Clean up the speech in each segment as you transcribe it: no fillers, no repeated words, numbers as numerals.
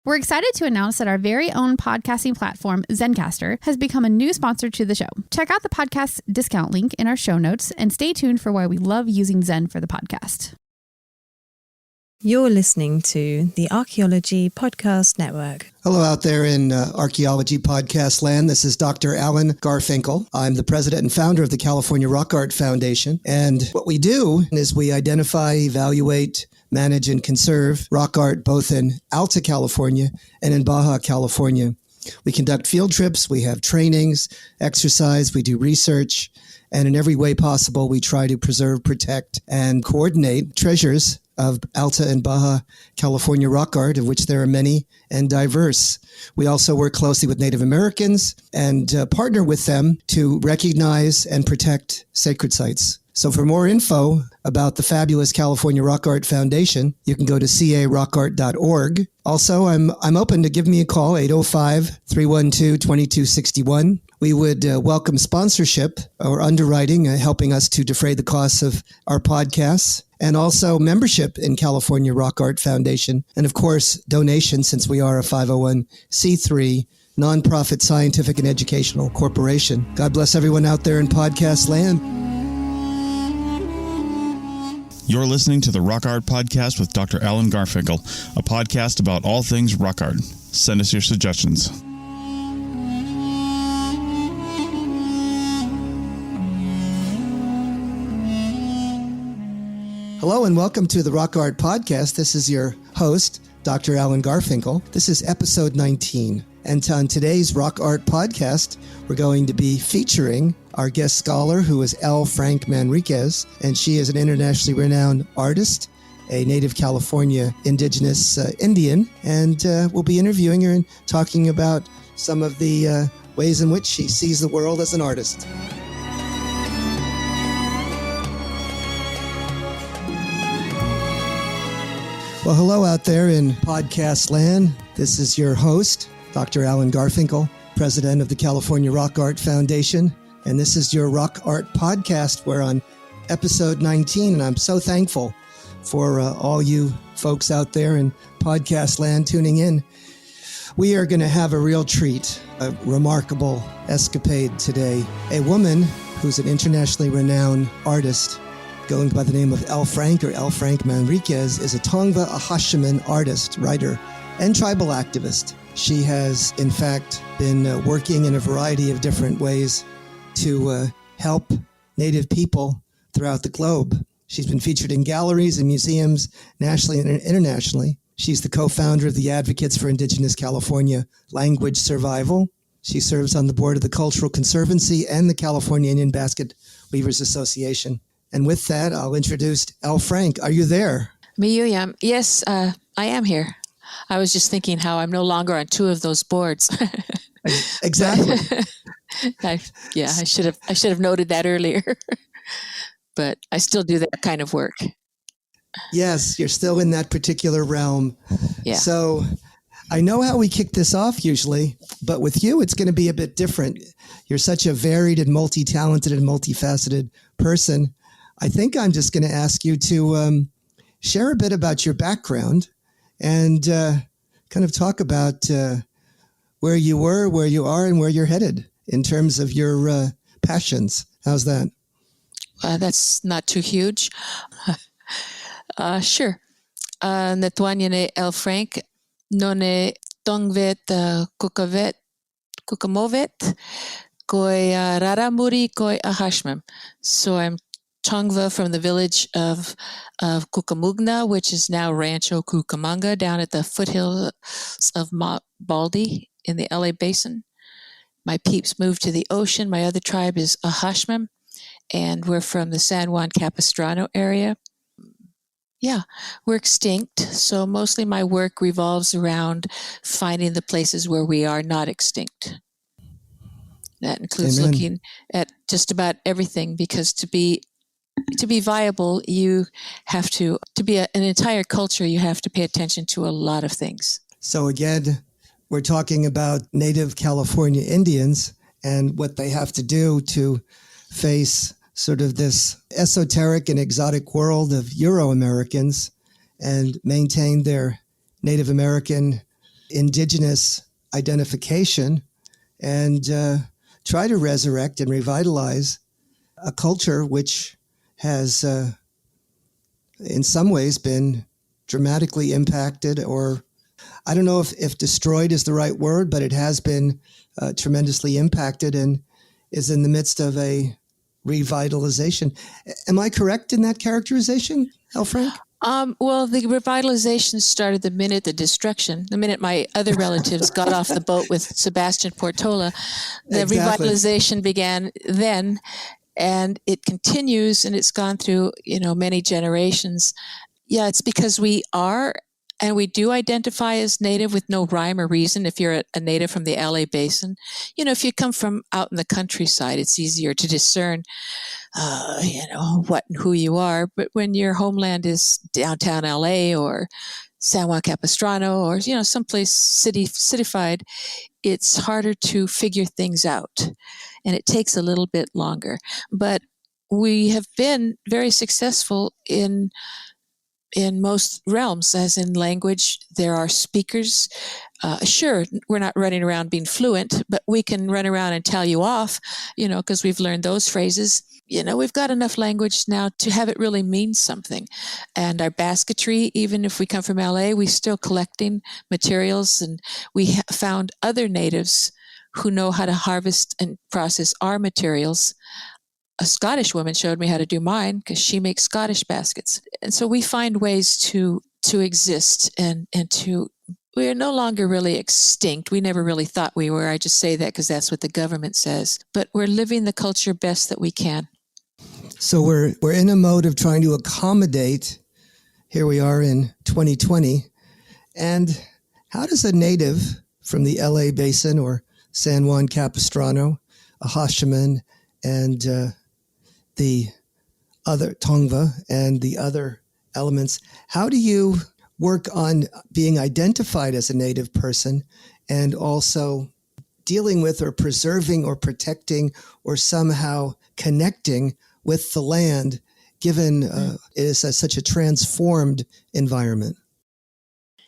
We're excited to announce that our very own podcasting platform, Zencastr, has become a new sponsor to the show. Check out the podcast's discount link in our show notes and stay tuned for why we love using Zen for the podcast. You're listening to the Archaeology Podcast Network. Hello out there in Archaeology Podcast land. This is Dr. Alan Garfinkel. I'm the president and founder of the California Rock Art Foundation. And what we do is we identify, evaluate, manage, and conserve rock art both in Alta California and in Baja California. We conduct field trips, we have trainings, exercise, we do research, and in every way possible, we try to preserve, protect, and coordinate treasures of Alta and Baja California rock art, of which there are many and diverse. We also work closely with Native Americans and partner with them to recognize and protect sacred sites. So for more info about the fabulous California Rock Art Foundation, you can go to carockart.org. Also, I'm open to give me a call, 805-312-2261. We would welcome sponsorship or underwriting, helping us to defray the costs of our podcasts, and also membership in California Rock Art Foundation. And of course, donations, since we are a 501c3 nonprofit scientific and educational corporation. God bless everyone out there in podcast land. You're listening to the Rock Art Podcast with Dr. Alan Garfinkel, a podcast about all things rock art. Send us your suggestions. Hello and welcome to the Rock Art Podcast. This is your host, Dr. Alan Garfinkel. This is episode 19. And on today's Rock Art Podcast, we're going to be featuring our guest scholar, who is L. Frank Manriquez, and she is an internationally renowned artist, a Native California indigenous Indian, and we'll be interviewing her and talking about some of the ways in which she sees the world as an artist. Well, hello out there in podcast land. This is your host, Dr. Alan Garfinkel, president of the California Rock Art Foundation. And this is your Rock Art Podcast. We're on episode 19, and I'm so thankful for all you folks out there in podcast land tuning in. We are going to have a real treat, a remarkable escapade today. A woman who's an internationally renowned artist, going by the name of L. Frank Manriquez, is a Tongva and Ajachamem artist, writer, and tribal activist. She has, in fact, been working in a variety of different ways to help Native people throughout the globe. She's been featured in galleries and museums nationally and internationally. She's the co-founder of the Advocates for Indigenous California Language Survival. She serves on the board of the Cultural Conservancy and the California Indian Basket Weavers Association. And with that, I'll introduce L. Frank. Are you there? Miyuyam. Yes, I am here. I was just thinking how I'm no longer on two of those boards. Exactly. I should have noted that earlier. But I still do that kind of work. Yes, you're still in that particular realm. Yeah. So I know how we kick this off usually, but with you, it's going to be a bit different. You're such a varied and multi-talented and multifaceted person. I think I'm just going to ask you to share a bit about your background and kind of talk about where you were, where you are, and where you're headed in terms of your passions. How's that? That's not too huge. Sure. Netwanyane L. Frank, none tongvet kukamovet, koi raramuri koi Ajachamem. So I'm Tongva from the village of Cucamonga, which is now Rancho Cucamonga, down at the foothills of Mount Baldy in the LA Basin. My peeps moved to the ocean. My other tribe is Ajachamem, and we're from the San Juan Capistrano area. Yeah, we're extinct, so mostly my work revolves around finding the places where we are not extinct. That includes Amen. Looking at just about everything, because to be viable, you have to be an entire culture, you have to pay attention to a lot of things. So again, we're talking about Native California Indians and what they have to do to face sort of this esoteric and exotic world of Euro-Americans and maintain their Native American indigenous identification and try to resurrect and revitalize a culture which has, in some ways, been dramatically impacted, or I don't know if destroyed is the right word, but it has been tremendously impacted and is in the midst of a revitalization. Am I correct in that characterization, L. Frank? Well, the revitalization started the minute my other relatives got off the boat with Sebastian Portola. The Exactly. revitalization began then, and it continues, and it's gone through, many generations. Yeah, it's because we are, and we do identify as Native with no rhyme or reason. If you're a Native from the LA Basin, if you come from out in the countryside, it's easier to discern what and who you are. But when your homeland is downtown LA or San Juan Capistrano or, someplace cityfied, it's harder to figure things out. And it takes a little bit longer. But we have been very successful in most realms, as in language. There are speakers. Sure, we're not running around being fluent, but we can run around and tell you off, because we've learned those phrases. We've got enough language now to have it really mean something. And our basketry, even if we come from LA, we're still collecting materials, and we found other natives who know how to harvest and process our materials. A Scottish woman showed me how to do mine because she makes Scottish baskets. And so we find ways to exist and we're no longer really extinct. We never really thought we were. I just say that because that's what the government says. But we're living the culture best that we can. So we're in a mode of trying to accommodate. Here we are in 2020. And how does a native from the LA Basin or San Juan Capistrano, Ajachamem, and the other Tongva and the other elements, how do you work on being identified as a Native person and also dealing with or preserving or protecting or somehow connecting with the land, given it is such a transformed environment?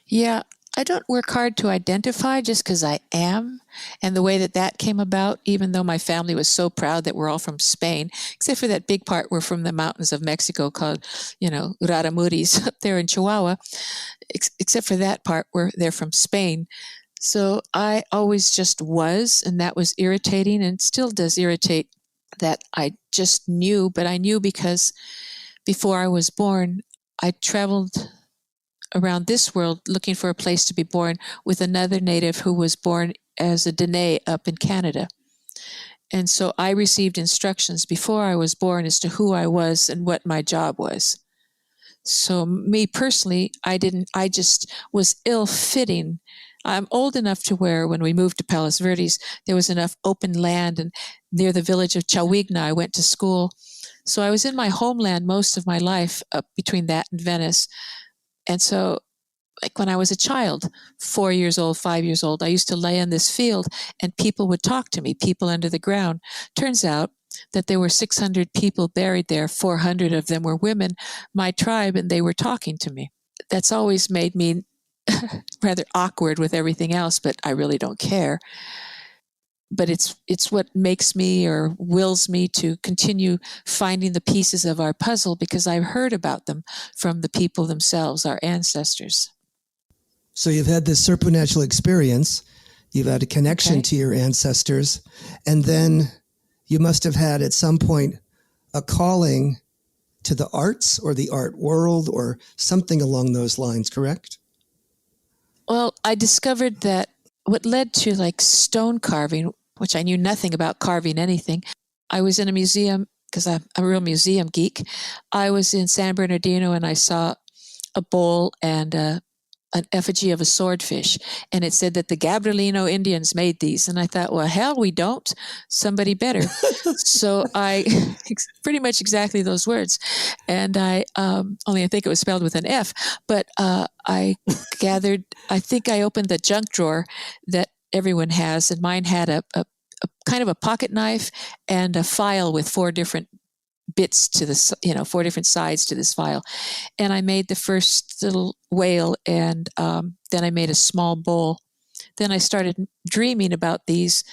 Yeah, I don't work hard to identify just because I am. And the way that came about, even though my family was so proud that we're all from Spain, except for that big part, we're from the mountains of Mexico called, Raramuris up there in Chihuahua. Except for that part, they're from Spain. So I always just was, and that was irritating and still does irritate that I just knew. But I knew because before I was born, I traveled around this world looking for a place to be born with another Native who was born as a Dene up in Canada. And so I received instructions before I was born as to who I was and what my job was. So me personally, I just was ill-fitting. I'm old enough to where when we moved to Palos Verdes, there was enough open land, and near the village of Chawigna, I went to school. So I was in my homeland most of my life up between that and Venice. And so, like when I was a child, 4 years old, 5 years old, I used to lay in this field and people would talk to me, people under the ground. Turns out that there were 600 people buried there. 400 of them were women, my tribe, and they were talking to me. That's always made me rather awkward with everything else, but I really don't care. But it's what makes me or wills me to continue finding the pieces of our puzzle because I've heard about them from the people themselves, our ancestors. So you've had this supernatural experience. You've had a connection to your ancestors. And then you must have had at some point a calling to the arts or the art world or something along those lines, correct? Well, I discovered that what led to like stone carving, which I knew nothing about carving anything. I was in a museum because I'm a real museum geek. I was in San Bernardino and I saw a bowl and an effigy of a swordfish. And it said that the Gabrielino Indians made these. And I thought, well, hell, we don't. Somebody better. So I, pretty much exactly those words. And I think it was spelled with an F. But I think I opened the junk drawer that everyone has. And mine had a kind of a pocket knife and a file with 4 different bits to this, 4 different sides to this file. And I made the first little whale, and then I made a small bowl then I started dreaming about these,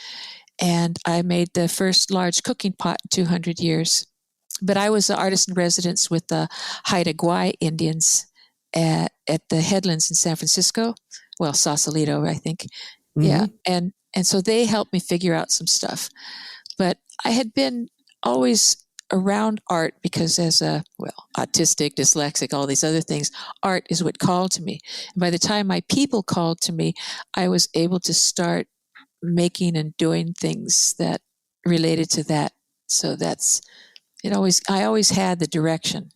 and I made the first large cooking pot in 200 years. But I was the artist in residence with the Haida Gwaii Indians at the Headlands in San Francisco. Well, Sausalito, I think. Mm-hmm. Yeah. And so they helped me figure out some stuff. But I had been always around art because as a, autistic, dyslexic, all these other things, art is what called to me. And by the time my people called to me, I was able to start making and doing things that related to that. So that's it. I always had the direction.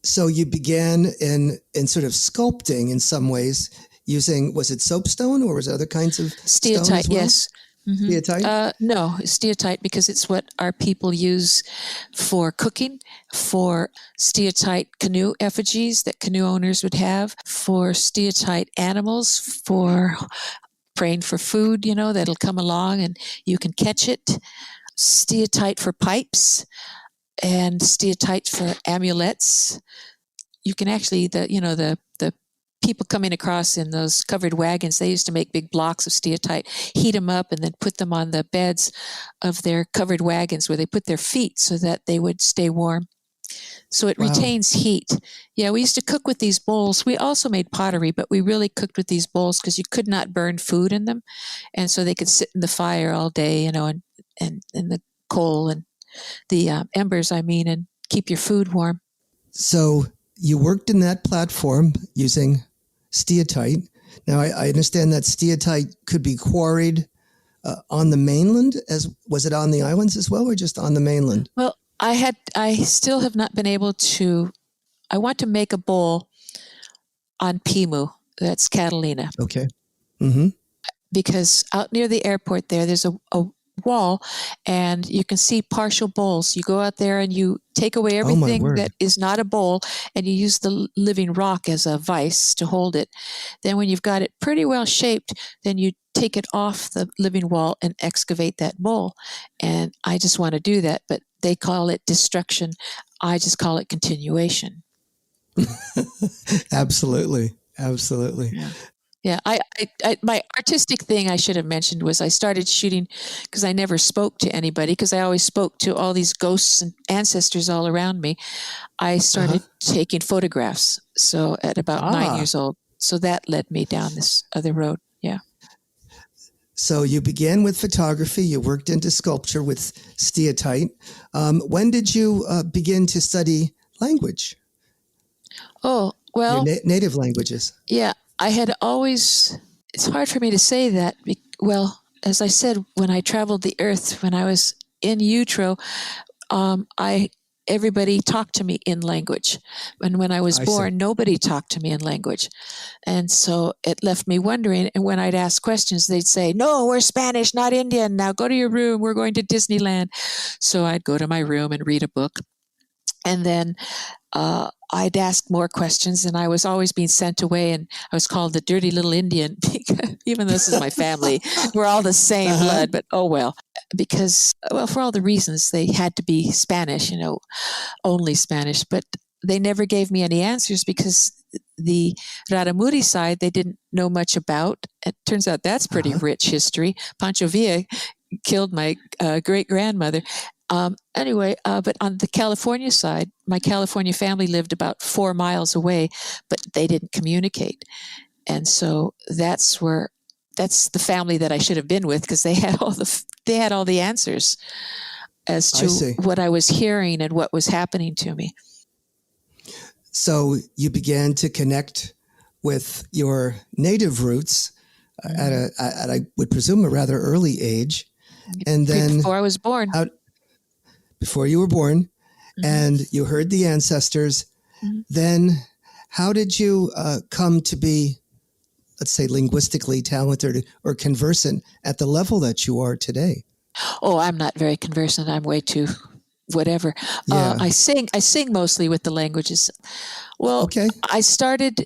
So you began in sort of sculpting in some ways using, was it soapstone or was it other kinds of stone Steatite, as well? yes. Mm-hmm. Steatite? No, steatite because it's what our people use for cooking, for steatite canoe effigies that canoe owners would have, for steatite animals, for praying for food, that'll come along and you can catch it. Steatite for pipes and steatite for amulets. You can actually, the people coming across in those covered wagons, they used to make big blocks of steatite, heat them up, and then put them on the beds of their covered wagons where they put their feet so that they would stay warm. So it retains heat. Yeah, we used to cook with these bowls. We also made pottery, but we really cooked with these bowls because you could not burn food in them. And so they could sit in the fire all day, and the coal and the embers, and keep your food warm. So you worked in that platform using steatite. Now, I understand that steatite could be quarried on the mainland. Was it on the islands as well, or just on the mainland? Well, I still have not been able to. I want to make a bowl on Pimu. That's Catalina. Okay. Mm-hmm. Because out near the airport there's a wall, and you can see partial bowls. You go out there and you take away everything that is not a bowl, and you use the living rock as a vise to hold it. Then when you've got it pretty well shaped, then you take it off the living wall and excavate that bowl. And I just want to do that, but they call it destruction. I just call it continuation. Absolutely. Yeah. Yeah, I my artistic thing I should have mentioned was I started shooting because I never spoke to anybody, because I always spoke to all these ghosts and ancestors all around me. I started taking photographs. So at about 9 years old. So that led me down this other road. Yeah. So you began with photography. You worked into sculpture with steatite. When did you begin to study language? Oh, well. Your native languages. Yeah. I had always, it's hard for me to say that. Well, as I said, when I traveled the earth, when I was in utero, everybody talked to me in language. And when I was born, nobody talked to me in language. And so it left me wondering. And when I'd ask questions, they'd say, "No, we're Spanish, not Indian. Now go to your room. We're going to Disneyland." So I'd go to my room and read a book. And then I'd ask more questions, and I was always being sent away, and I was called the dirty little Indian, even though this is my family. We're all the same blood, but oh well. Because, for all the reasons, they had to be Spanish, only Spanish. But they never gave me any answers because the Raramuri side, they didn't know much about. It turns out that's pretty rich history. Pancho Villa killed my great-grandmother. But on the California side, my California family lived about 4 miles away, but they didn't communicate. And so that's the family that I should have been with, because they had all the answers as to what I was hearing and what was happening to me. So you began to connect with your native roots at I would presume a rather early age. And then before I was born. Before you were born, and you heard the ancestors, then how did you come to be, let's say, linguistically talented or conversant at the level that you are today? Oh, I'm not very conversant. I'm way too whatever. Yeah. I sing mostly with the languages. Well, okay.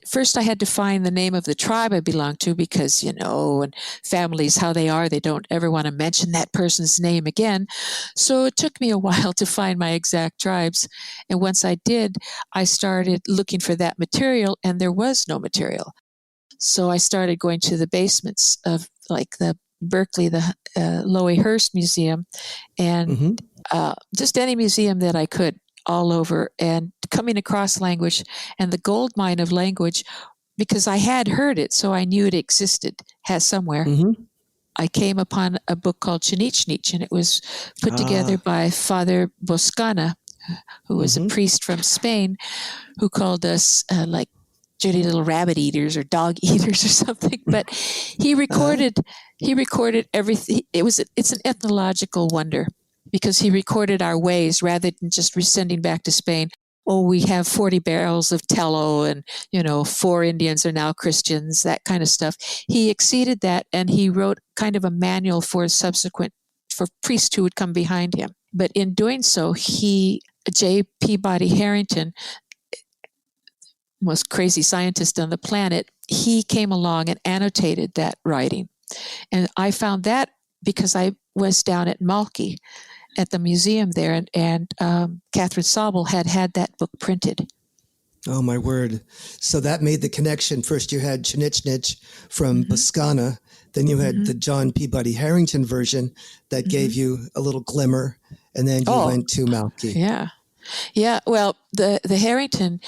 First I had to find the name of the tribe I belonged to, because, and families, how they are, they don't ever want to mention that person's name again. So it took me a while to find my exact tribes. And once I did, I started looking for that material, and there was no material. So I started going to the basements of like the Berkeley, the Loey Hurst Museum, and just any museum that I could all over, and coming across language and the gold mine of language, because I had heard it, so I knew it existed, somewhere. I came upon a book called Chinichnic, and it was put together by Father Boscana, who was a priest from Spain, who called us like dirty little rabbit eaters or dog eaters or something. But he recorded everything. It's an ethnological wonder, because he recorded our ways rather than just sending back to Spain. Oh, we have 40 barrels of tallow, and 4 Indians are now Christians, that kind of stuff. He exceeded that, and he wrote kind of a manual for priests who would come behind him. But in doing so, J. Peabody Harrington, most crazy scientist on the planet, he came along and annotated that writing. And I found that because I was down at Malki at the museum there, and Catherine Sobel had that book printed. Oh, my word. So that made the connection. First you had Chinichnic from Boscana, then you had the John Peabody Harrington version that gave you a little glimmer, and then you went to Malki. Yeah. Well, the Harrington,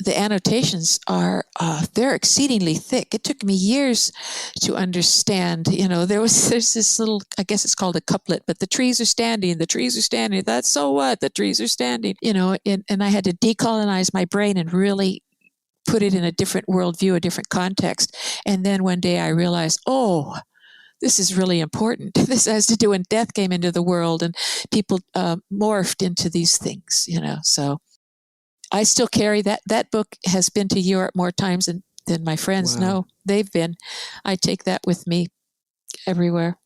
the annotations are, they're exceedingly thick. It took me years to understand. There's this little, I guess it's called a couplet, but the trees are standing, that's so what, the trees are standing, and I had to decolonize my brain and really put it in a different worldview, a different context. And then one day I realized, this is really important. This has to do when death came into the world and people morphed into these things, so I still carry that. That book has been to Europe more times than my friends know they've been. I take that with me everywhere.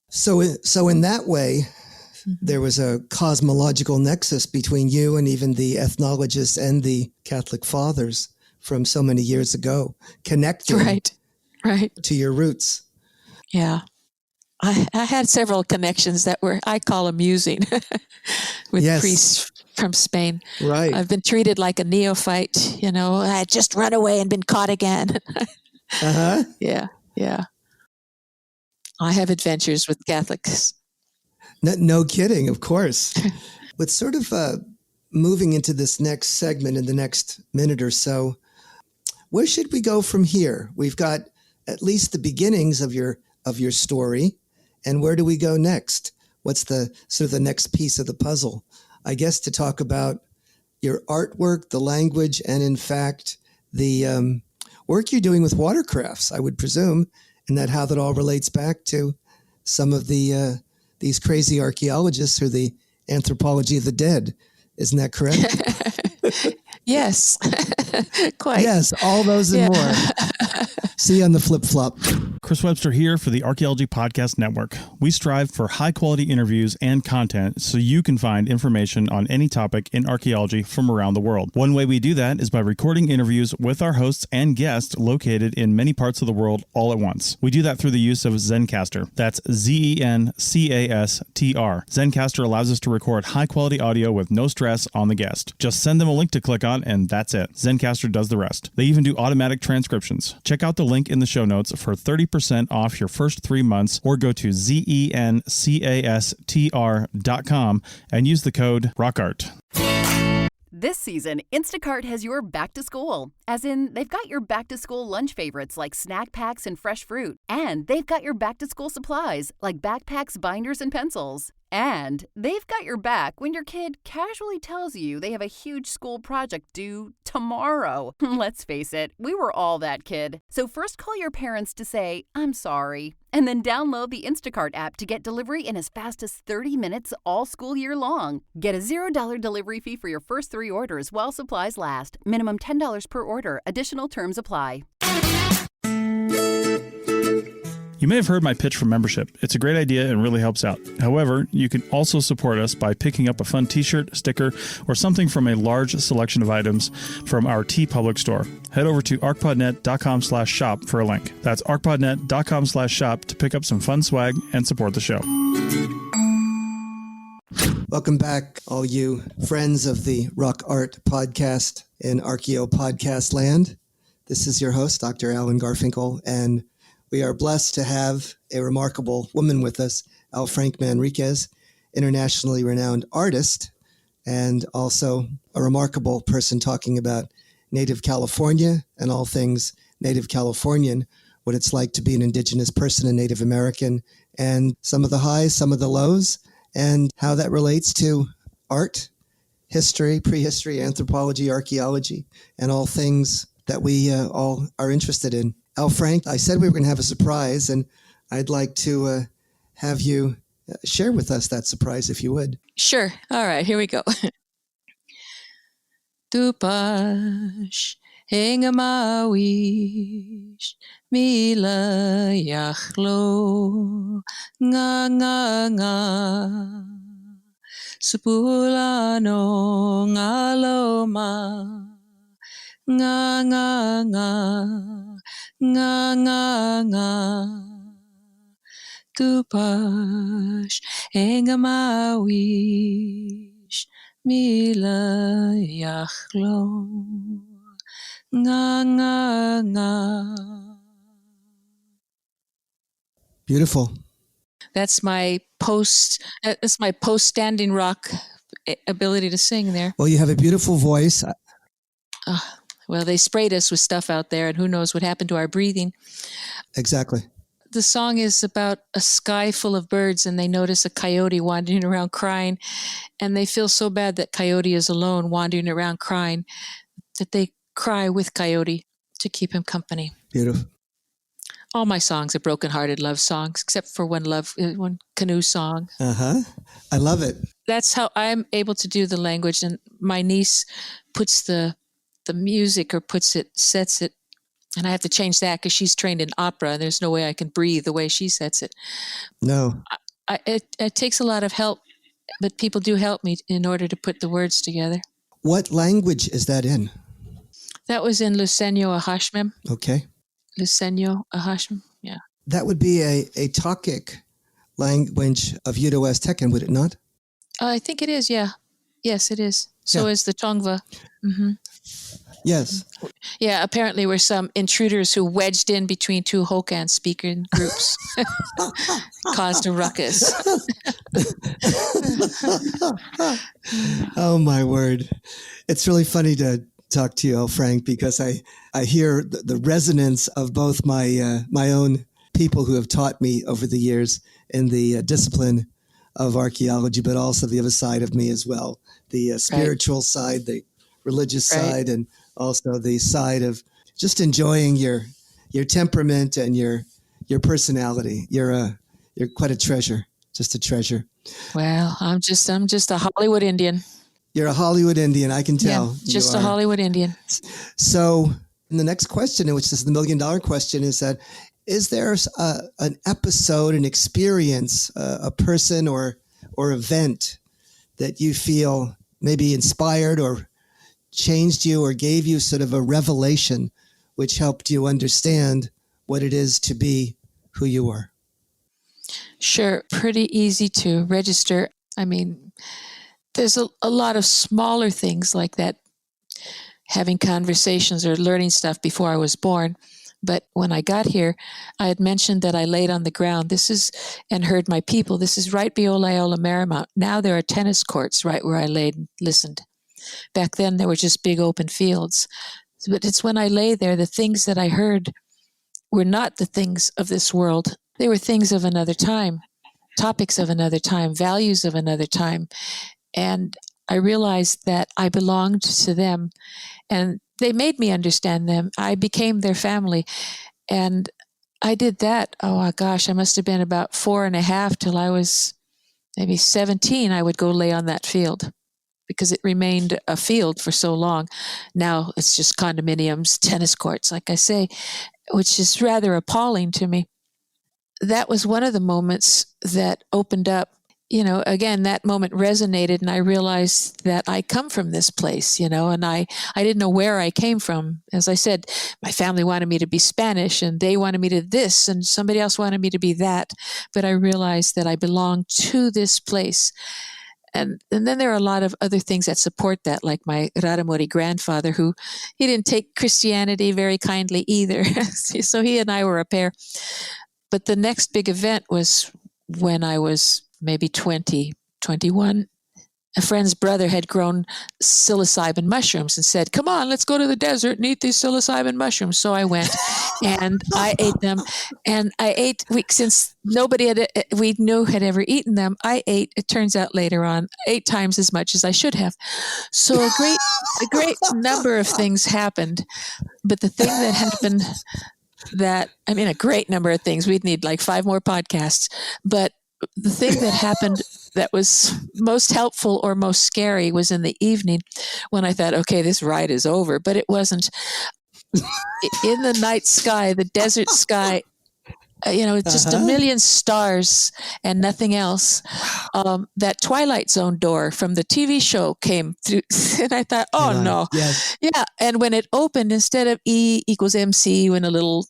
So in that way, there was a cosmological nexus between you and even the ethnologists and the Catholic fathers from so many years ago, connecting right to your roots. Yeah. I had several connections that I call amusing with priests from Spain. Right. I've been treated like a neophyte, I had just run away and been caught again. Yeah. I have adventures with Catholics. No kidding, of course. With sort of moving into this next segment in the next minute or so, where should we go from here? We've got at least the beginnings of your story. And where do we go next? What's the sort of the next piece of the puzzle? I guess to talk about your artwork, the language, and in fact, the work you're doing with watercrafts, I would presume, and how that all relates back to some of these crazy archaeologists or the anthropology of the dead. Isn't that correct? Yes, quite. Yes, all those and more. See you on the flip-flop. Chris Webster here for the Archaeology Podcast Network. We strive for high-quality interviews and content so you can find information on any topic in archaeology from around the world. One way we do that is by recording interviews with our hosts and guests located in many parts of the world all at once. We do that through the use of Zencastr. That's Zencastr. Zencastr allows us to record high-quality audio with no stress on the guest. Just send them a link to click on, and that's it. Zencastr does the rest. They even do automatic transcriptions. Check out the link in the show notes for 30% off your first 3 months, or go to zencastr.com and use the code ROCKART. This season, Instacart has your back to school. As in, they've got your back to school lunch favorites like snack packs and fresh fruit. And they've got your back to school supplies like backpacks, binders, and pencils. And they've got your back when your kid casually tells you they have a huge school project due tomorrow. Let's face it, we were all that kid. So first call your parents to say, I'm sorry. And then download the Instacart app to get delivery in as fast as 30 minutes all school year long. Get a $0 delivery fee for your first 3 orders while supplies last. Minimum $10 per order. Additional terms apply. You may have heard my pitch for membership. It's a great idea and really helps out. However, you can also support us by picking up a fun t-shirt, sticker, or something from a large selection of items from our TeePublic store. Head over to arcpodnet.com/shop for a link. That's arcpodnet.com/shop to pick up some fun swag and support the show. Welcome back, all you friends of the Rock Art Podcast in Archaeo Podcast Land. This is your host, Dr. Alan Garfinkel, and we are blessed to have a remarkable woman with us, Frank Manriquez, internationally renowned artist, and also a remarkable person talking about Native California and all things Native Californian, what it's like to be an indigenous person, a Native American, and some of the highs, some of the lows, and how that relates to art, history, prehistory, anthropology, archaeology, and all things that we all are interested in. Frank, I said we were going to have a surprise, and I'd like to have you share with us that surprise, if you would. Sure. All right, here we go. Tupash hengamawish mila yachlo nga nga nga supulano ngaloma nga nga nga nga nga nga Tupash hengamawish mila yachlo nga nga nga. Beautiful. That's my post-standing rock ability to sing there. Well, you have a beautiful voice. Well, they sprayed us with stuff out there, and who knows what happened to our breathing. Exactly. The song is about a sky full of birds, and they notice a coyote wandering around crying, and they feel so bad that coyote is alone wandering around crying that they cry with coyote to keep him company. Beautiful. All my songs are broken-hearted love songs, except for one canoe song. I love it. That's how I'm able to do the language, and my niece puts the music, or sets it, and I have to change that because she's trained in opera, and there's no way I can breathe the way she sets it. No. It takes a lot of help, but people do help me in order to put the words together. What language is that in? That was in Luiseño Ajachamem. Okay. Luiseño Ajachamem, yeah. That would be a Takic language of Uto-Aztecan, would it not? I think it is, yeah. Yes, it is. So is the Tongva. Mm-hmm. Yes. Yeah, apparently we're some intruders who wedged in between two Hokan speaking groups. Caused a ruckus. Oh, my word. It's really funny to talk to you, Frank, because I hear the resonance of both my own people who have taught me over the years in the discipline of archaeology, but also the other side of me as well, the spiritual side, the religious side, and also the side of just enjoying your temperament and your personality. You're quite a treasure, just a treasure. Well, I'm just a Hollywood Indian. You're a Hollywood Indian, I can tell. Yeah, just a Hollywood Indian. So the next question, which is the $1 million question, is that, is there an episode, an experience, a person or event that you feel maybe inspired or changed you or gave you sort of a revelation which helped you understand what it is to be who you are? Sure. Pretty easy to register. I mean, there's a lot of smaller things like that, having conversations or learning stuff before I was born. But when I got here, I had mentioned that I laid on the ground. And heard my people. This is right below Loyola Marymount. Now there are tennis courts right where I laid and listened. Back then, there were just big open fields. But it's when I lay there, the things that I heard were not the things of this world. They were things of another time, topics of another time, values of another time. And I realized that I belonged to them, and they made me understand them. I became their family. And I did that. Oh, gosh, I must have been about 4.5 till I was maybe 17. I would go lay on that field because it remained a field for so long. Now it's just condominiums, tennis courts, like I say, which is rather appalling to me. That was one of the moments that opened up. Again, that moment resonated, and I realized that I come from this place, and I didn't know where I came from. As I said, my family wanted me to be Spanish, and they wanted me to this, and somebody else wanted me to be that. But I realized that I belonged to this place. And then there are a lot of other things that support that, like my Raramuri grandfather, who he didn't take Christianity very kindly either. So he and I were a pair. But the next big event was when I was maybe 20, 21. A friend's brother had grown psilocybin mushrooms and said, come on, let's go to the desert and eat these psilocybin mushrooms. So I went and I ate them. And I ate, since nobody we knew had ever eaten them, I ate, it turns out later on, 8 times as much as I should have. So a great number of things happened. But the thing that happened a great number of things, we'd need like 5 more podcasts. But the thing that happened that was most helpful or most scary was in the evening when I thought, okay, this ride is over. But it wasn't. In the night sky, the desert sky, it's just a million stars and nothing else. That Twilight Zone door from the TV show came through, and I thought, oh, no. Yes. Yeah, and when it opened, instead of E equals MC and a little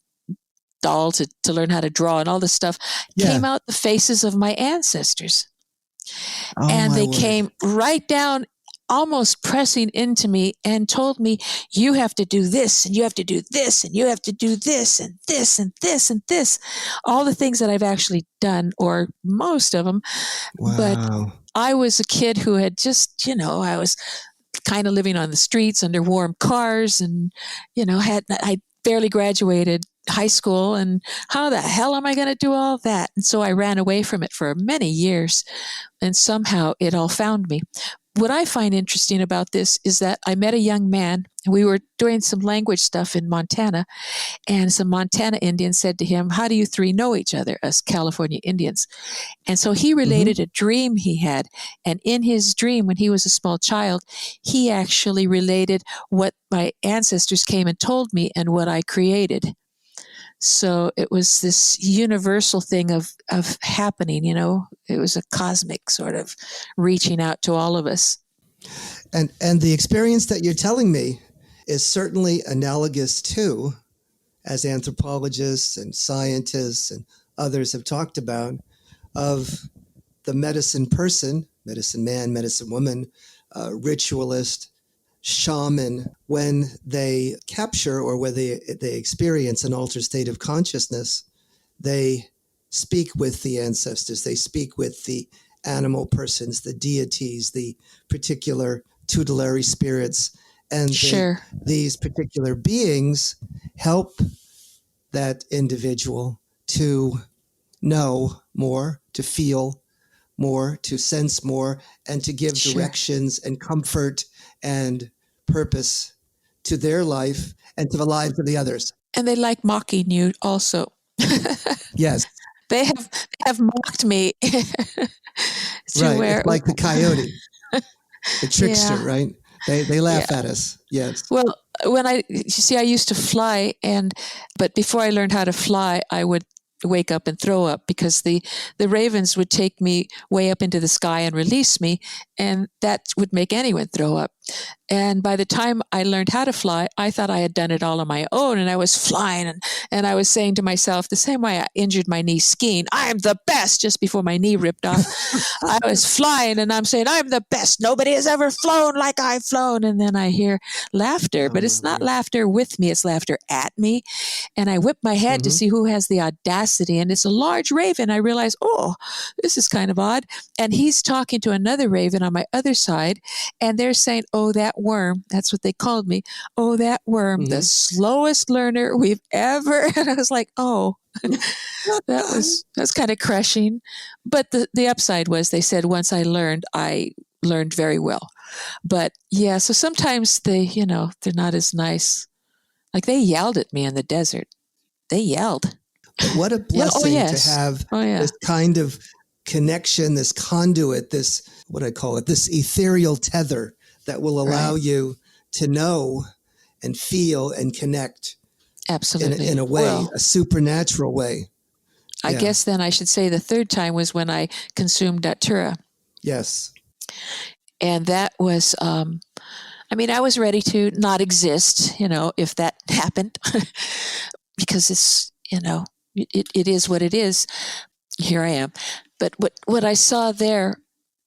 doll to learn how to draw and all this stuff, came out the faces of my ancestors. And they came right down, almost pressing into me, and told me, you have to do this, and you have to do this, and you have to do this, and this, and this, and this. All the things that I've actually done, or most of them. Wow. But I was a kid who had just, I was kind of living on the streets under warm cars, and, I barely graduated high school, and how the hell am I going to do all that? And so I ran away from it for many years, and somehow it all found me. What I find interesting about this is that I met a young man. We were doing some language stuff in Montana, and some Montana Indians said to him, how do you 3 know each other, us California Indians? And so he related a dream he had. And in his dream, when he was a small child, he actually related what my ancestors came and told me and what I created. So it was this universal thing of happening, it was a cosmic sort of reaching out to all of us. And the experience that you're telling me is certainly analogous to, as anthropologists and scientists and others have talked about, of the medicine person, medicine man, medicine woman, ritualist, shaman, when they capture or when they experience an altered state of consciousness, they speak with the ancestors, they speak with the animal persons, the deities, the particular tutelary spirits, and these particular beings help that individual to know more, to feel more, to sense more, and to give directions and comfort and purpose to their life and to the lives of the others. And they like mocking you also. Yes. They have mocked me. Right. It's like the coyote, the trickster, right? They laugh at us. Yes. Well, I used to fly, but before I learned how to fly, I would wake up and throw up because the ravens would take me way up into the sky and release me, and that would make anyone throw up. And by the time I learned how to fly, I thought I had done it all on my own, and I was flying, and I was saying to myself, the same way I injured my knee skiing, I'm the best, just before my knee ripped off. I was flying, and I'm saying, I'm the best. Nobody has ever flown like I've flown. And then I hear laughter, but it's not laughter with me, it's laughter at me. And I whip my head to see who has the audacity, and it's a large raven. I realize, oh, this is kind of odd. And he's talking to another raven on my other side, and they're saying, oh, that worm, that's what they called me. Oh, that worm, the slowest learner we've ever. And I was like, oh, that was kind of crushing. But the upside was they said once I learned very well. But yeah, so sometimes they're not as nice. Like they yelled at me in the desert. They yelled. But what a blessing to have this kind of connection, this conduit, this, what I call it, this ethereal tether that will allow you to know and feel and connect. Absolutely. In a way, a supernatural way. I guess then I should say the third time was when I consumed Datura. Yes. And that was, I was ready to not exist, if that happened, because it's, it is what it is. Here I am. But what I saw there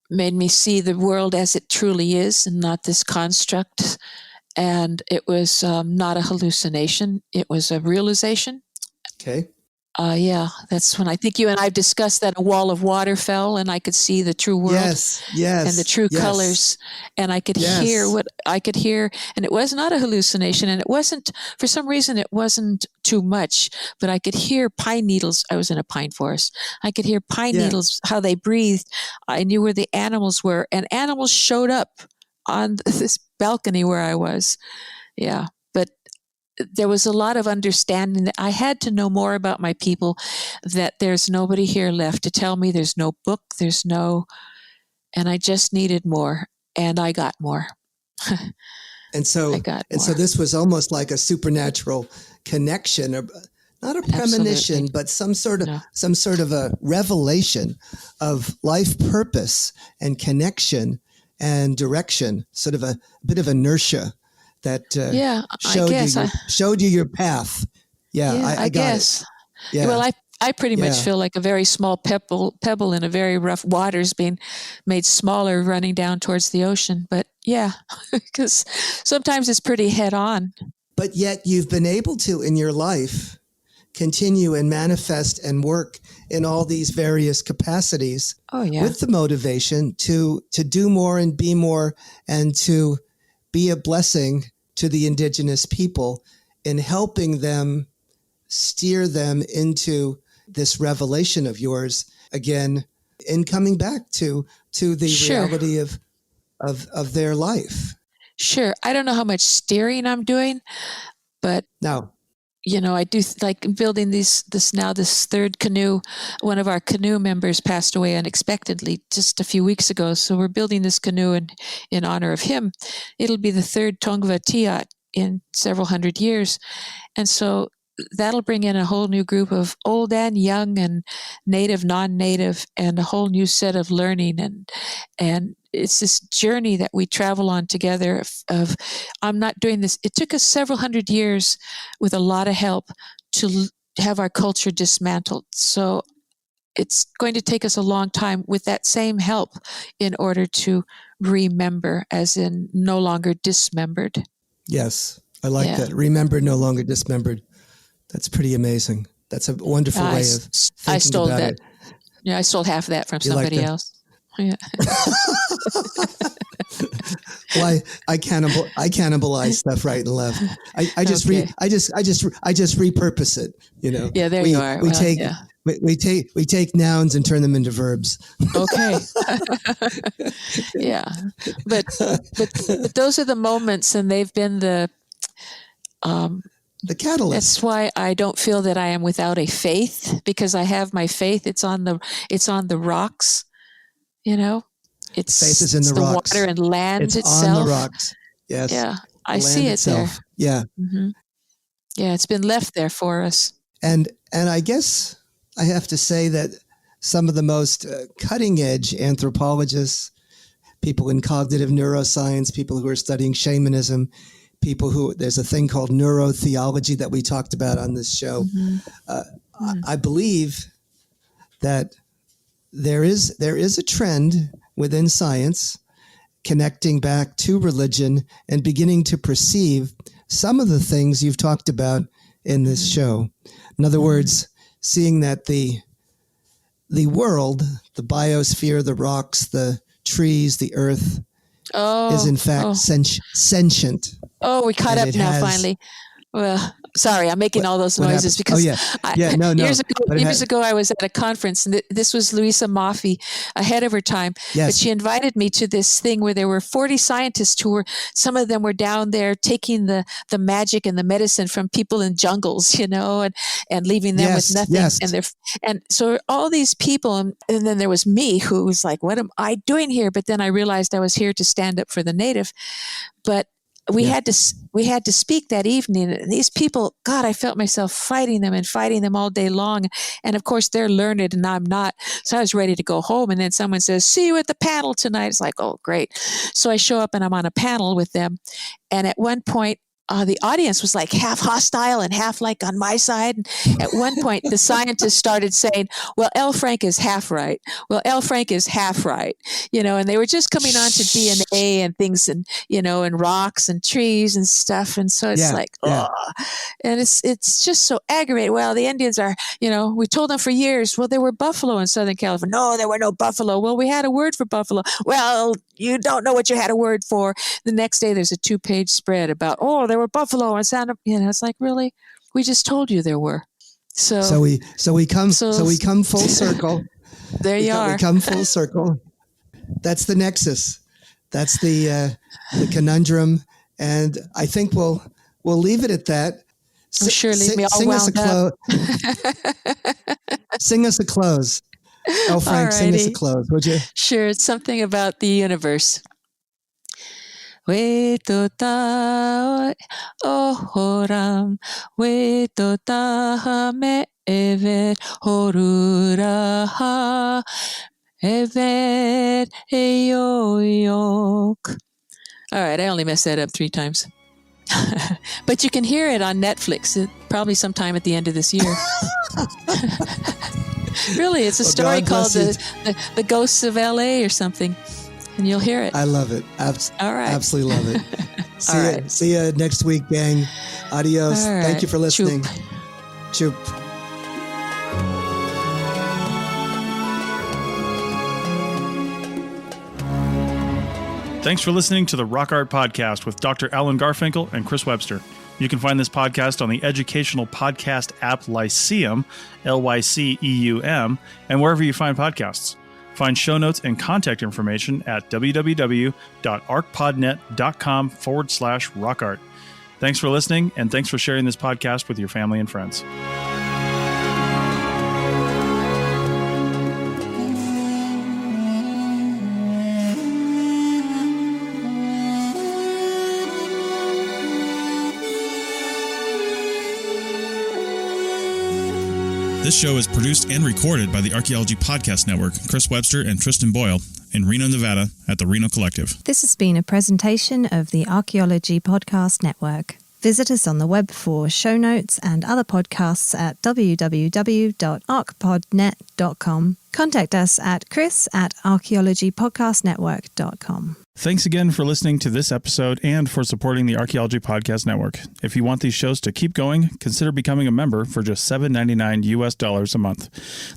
made me see the world as it truly is and not this construct. And it was not a hallucination. It was a realization. Okay. Yeah, that's when I think you and I discussed that a wall of water fell and I could see the true world and the true colors. And I could hear what I could hear. And it was not a hallucination. And it wasn't, for some reason, it wasn't too much, but I could hear pine needles. I was in a pine forest. I could hear pine needles, how they breathed. I knew where the animals were, and animals showed up on this balcony where I was. Yeah. But there was a lot of understanding that I had to know more about my people, that there's nobody here left to tell me, there's no book, and I just needed more, and I got more. So this was almost like a supernatural connection, or not a premonition, but some sort of a revelation of life purpose and connection and direction, sort of a bit of inertia that showed you your path. I guess. Yeah. Well, I pretty much feel like a very small pebble in a very rough waters being made smaller, running down towards the ocean. But because sometimes it's pretty head on. But yet you've been able to, in your life, continue and manifest and work in all these various capacities with the motivation to do more and be more, and to be a blessing to the indigenous people in helping them steer them into this revelation of yours again, in coming back to the reality of their life. Sure. I don't know how much steering I'm doing, but no. I do like building this third canoe. One of our canoe members passed away unexpectedly just a few weeks ago. So we're building this canoe in honor of him. It'll be the third Tongva Tiat in several hundred years. And so that'll bring in a whole new group of old and young and native, non-native, and a whole new set of learning. And it's this journey that we travel on together of I'm not doing this. It took us several hundred years with a lot of help to have our culture dismantled. So it's going to take us a long time with that same help in order to remember, as in no longer dismembered. Yes, I like that. Remember, no longer dismembered. That's pretty amazing. That's a wonderful way of thinking I stole about that. it. Yeah, I stole half of that from somebody else. Yeah. Well, I cannibalize stuff right and left. I just repurpose it. Yeah, there you are. We take nouns and turn them into verbs. Okay. Yeah, but those are the moments, and they've been the catalyst. That's why I don't feel that I am without a faith, because I have my faith. It's on the rocks. It's faith is in the rocks. Water and land it's itself. On the rocks. Yes. Yeah, I see it itself. there. Yeah. Mm-hmm. Yeah, it's been left there for us. And I guess I have to say that some of the most cutting edge anthropologists, people in cognitive neuroscience, people who are studying shamanism, people who, there's a thing called neurotheology that we talked about on this show. Mm-hmm. I believe that there is a trend within science connecting back to religion and beginning to perceive some of the things you've talked about in this show. In other words, seeing that the world, the biosphere, the rocks, the trees, the earth is in fact sentient. Oh, we caught up now finally. Well, sorry, I'm making all those noises because years ago I was at a conference, and this was Louisa Maffei ahead of her time. Yes. But she invited me to this thing where there were 40 scientists some of them were down there taking the magic and the medicine from people in jungles, and leaving them with nothing. Yes. And so all these people, and then there was me who was like, what am I doing here? But then I realized I was here to stand up for the native. But we had to speak that evening. And these people, God, I felt myself fighting them all day long. And of course, they're learned and I'm not. So I was ready to go home. And then someone says, see you at the panel tonight. It's like, oh, great. So I show up and I'm on a panel with them. And at one point, the audience was like half hostile and half like on my side. And at one point, the scientists started saying, well, L. Frank is half right. Well, L. Frank is half right. And they were just coming on to DNA and things and, and rocks and trees and stuff. And so it's and it's just so aggravating. Well, the Indians are, we told them for years, well, there were buffalo in Southern California. No, there were no buffalo. Well, we had a word for buffalo. Well, you don't know what you had a word for. The next day, there's a 2-page spread about, there were buffalo and sound. It's like, really? We just told you there were. So we come full circle. There you are. We come full circle. That's the nexus. That's the conundrum, and I think we'll leave it at that. Leave me all wound up. Sing us a close. Oh, Frank, sing us a close, would you? Sure. It's something about the universe. We to ta ohoram, we to ta me evet horura ha evet eyoyok. All right, I only messed that up 3 times. But you can hear it on Netflix, probably sometime at the end of this year. Really, it's a story called the Ghosts of L.A. or something. And you'll hear it. I love it. All right. Absolutely love it. See you next week, gang. Adios. Right. Thank you for listening. Choop. Thanks for listening to the Rock Art Podcast with Dr. Alan Garfinkel and Chris Webster. You can find this podcast on the educational podcast app Lyceum, Lyceum, and wherever you find podcasts. Find show notes and contact information at www.archpodnet.com/rockart. Thanks for listening, and thanks for sharing this podcast with your family and friends. This show is produced and recorded by the Archaeology Podcast Network, Chris Webster and Tristan Boyle, in Reno, Nevada, at the Reno Collective. This has been a presentation of the Archaeology Podcast Network. Visit us on the web for show notes and other podcasts at www.archpodnet.com. Contact us at chris@archaeologypodcastnetwork.com. Thanks again for listening to this episode and for supporting the Archaeology Podcast Network. If you want these shows to keep going, consider becoming a member for just $7.99 US a month.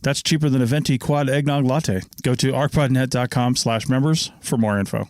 That's cheaper than a venti quad eggnog latte. Go to archpodnet.com/members for more info.